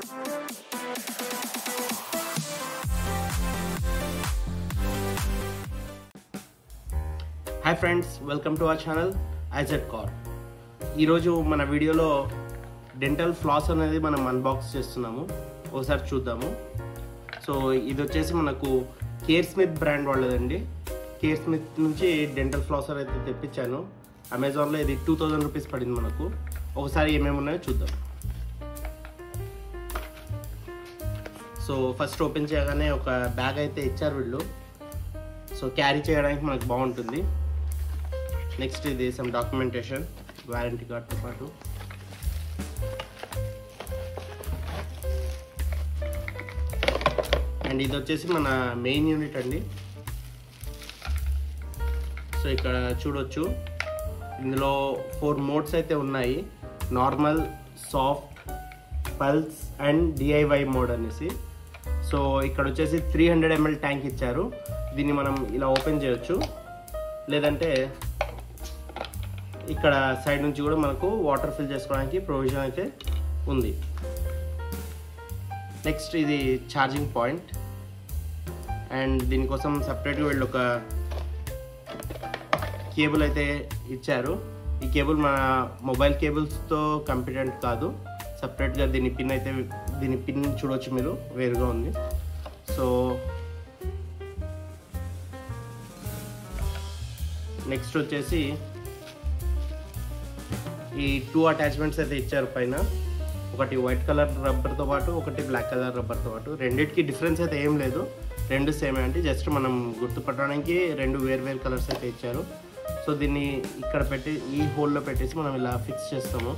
Hi friends, welcome to our channel IZ-Corp. ఈరోజు మన వీడియోలో డెంటల్ ఫ్లాస్ అనేది మనం అన్బాక్స్ చేస్తున్నాము. ఒకసారి చూద్దాము. సో ఇది వచ్చేసి మనకు కేర్స్మిత్ బ్రాండ్ వాళ్ళదండి. కేర్స్మిత్ నుంచి డెంటల్ ఫ్లాసర్ అయితే తెప్పించాను. అమెజాన్లో ఇది 2000 రూపీస్ పడింది మనకు. ఒకసారి ఏమేమి ఉన్నాయో చూద్దాం. సో ఫస్ట్ ఓపెన్ చేయగానే ఒక బ్యాగ్ అయితే ఇచ్చారు వీళ్ళు. సో క్యారీ చేయడానికి మనకు బాగుంటుంది. నెక్స్ట్ ఇది సమ్ డాక్యుమెంటేషన్, వారంటీ కార్డ్తో పాటు. అండ్ ఇది వచ్చేసి మన మెయిన్ యూనిట్ అండి. సో ఇక్కడ చూడొచ్చు, ఇందులో 4 మోడ్స్ అయితే ఉన్నాయి. Normal, soft, pulse and DIY mode అనేసి. సో ఇక్కడ వచ్చేసి 300 ml ట్యాంక్ ఇచ్చారు. దీన్ని మనం ఇలా ఓపెన్ చేయొచ్చు, లేదంటే ఇక్కడ సైడ్ నుంచి కూడా మనకు వాటర్ ఫిల్ చేసుకోవడానికి ప్రొవిజన్ అయితే ఉంది. నెక్స్ట్ ఇది ఛార్జింగ్ పాయింట్. అండ్ దీనికోసం సపరేట్గా వీళ్ళు ఒక కేబుల్ అయితే ఇచ్చారు. ఈ కేబుల్ మన మొబైల్ కేబుల్స్తో కంపిటెంట్ కాదు. సపరేట్గా దీని పిన్ చూడవచ్చు మీరు, వేరుగా ఉంది. సో నెక్స్ట్ వచ్చేసి ఈ 2 అటాచ్మెంట్స్ అయితే ఇచ్చారు పైన. ఒకటి వైట్ కలర్ రబ్బర్తో పాటు, ఒకటి బ్లాక్ కలర్ రబ్బర్తో పాటు. రెండింటికి డిఫరెన్స్ అయితే ఏం లేదు, రెండు సేమే అంటే జస్ట్ మనం గుర్తుపట్టడానికి 2 వేరు కలర్స్ అయితే ఇచ్చారు. సో దీన్ని ఇక్కడ పెట్టి ఈ హోల్లో పెట్టేసి మనం ఇలా ఫిక్స్ చేస్తాము.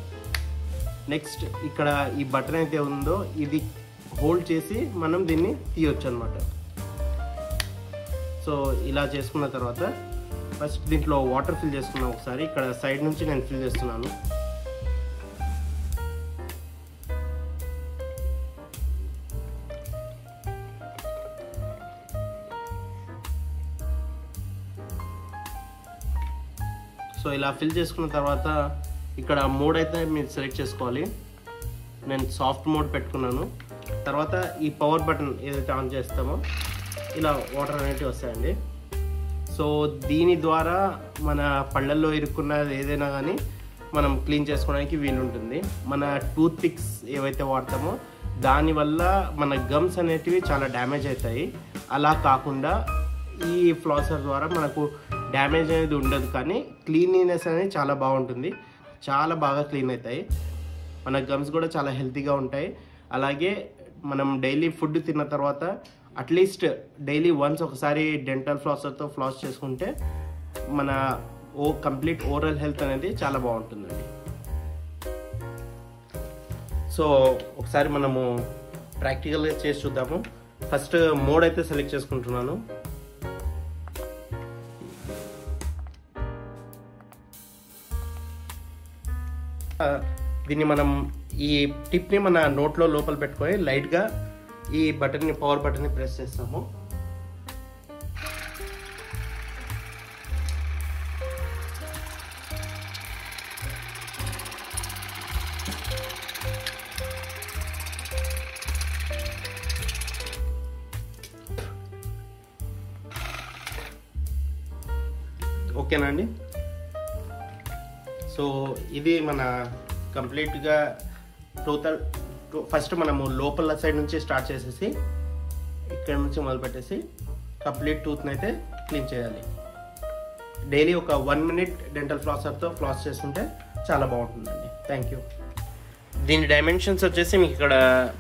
నెక్స్ట్ ఇక్కడ ఈ బటన్ అయితే ఉందో ఇది హోల్డ్ చేసి మనం దీన్ని తీయొచ్చు అనమాట. సో ఇలా చేసుకున్న తర్వాత ఫస్ట్ దీంట్లో వాటర్ ఫిల్ చేసుకున్నాం. ఒకసారి ఇక్కడ సైడ్ నుంచి నేను ఫిల్ చేస్తున్నాను. సో ఇలా ఫిల్ చేసుకున్న తర్వాత ఇక్కడ మోడ్ అయితే మీరు సెలెక్ట్ చేసుకోవాలి. నేను సాఫ్ట్ మోడ్ పెట్టుకున్నాను. తర్వాత ఈ పవర్ బటన్ ఏదైతే ఆన్ చేస్తామో ఇలా వాటర్ అనేవి వస్తాయండి. సో దీని ద్వారా మన పళ్ళల్లో ఇరుక్కున్న ఏదైనా కానీ మనం క్లీన్ చేసుకోవడానికి వీలుంటుంది. మన టూత్ పిక్స్ ఏవైతే వాడతామో దానివల్ల మన గమ్స్ అనేటివి చాలా డ్యామేజ్ అవుతాయి. అలా కాకుండా ఈ ఫ్లాసర్ ద్వారా మనకు డ్యామేజ్ అనేది ఉండదు, కానీ క్లీనినెస్ అనేది చాలా బాగుంటుంది. చాలా బాగా క్లీన్ అవుతాయి. మన గమ్స్ కూడా చాలా హెల్తీగా ఉంటాయి. అలాగే మనం డైలీ ఫుడ్ తిన్న తర్వాత అట్లీస్ట్ డైలీ వన్స్ ఒకసారి డెంటల్ ఫ్లాసర్తో ఫ్లాస్ చేసుకుంటే మన కంప్లీట్ ఓరల్ హెల్త్ అనేది చాలా బాగుంటుందండి. సో ఒకసారి మనము ప్రాక్టికల్గా చేసి చూద్దాము. ఫస్ట్ మోడ్ అయితే సెలెక్ట్ చేసుకుంటున్నాను. దీన్ని మనం ఈ టిప్ని మన నోట్లో లోపల పెట్టుకొని లైట్గా ఈ బటన్ని, పవర్ బటన్ని ప్రెస్ చేస్తాము. ఓకేనా అండి? సో ఇది మన కంప్లీట్గా టోటల్. ఫస్ట్ మనము లోపల సైడ్ నుంచి స్టార్ట్ చేసేసి ఇక్కడ నుంచి మొదలుపెట్టేసి కంప్లీట్ టూత్ని అయితే క్లీన్ చేయాలి. డైలీ ఒక 1 మినిట్ డెంటల్ ఫ్లాసర్తో ఫ్లాస్ చేసుకుంటే చాలా బాగుంటుందండి. Thank you. దీని డైమెన్షన్స్ వచ్చేసి మీకు ఇక్కడ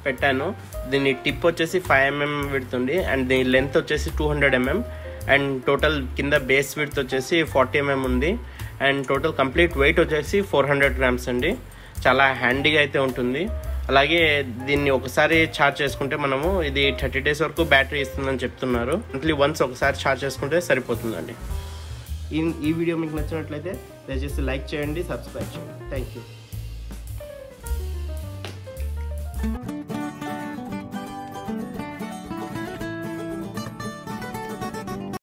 పెట్టాను. దీని టిప్ వచ్చేసి 5 mm విడ్త్ ఉంది. అండ్ దీని లెంత్ వచ్చేసి 200 mm. అండ్ టోటల్ కింద బేస్ విడ్త్ వచ్చేసి 40 mm ఉంది. అండ్ టోటల్ కంప్లీట్ వెయిట్ వచ్చేసి 400 grams అండి. చాలా హ్యాండీగా అయితే ఉంటుంది. అలాగే దీన్ని ఒకసారి ఛార్జ్ చేసుకుంటే మనము ఇది 30 days వరకు బ్యాటరీ ఇస్తుందని చెప్తున్నారు. మంత్లీ వన్స్ ఒకసారి ఛార్జ్ చేసుకుంటే సరిపోతుందండి. ఈ వీడియో మీకు నచ్చినట్లయితే దయచేసి లైక్ చేయండి, సబ్స్క్రైబ్ చేయండి. Thank you.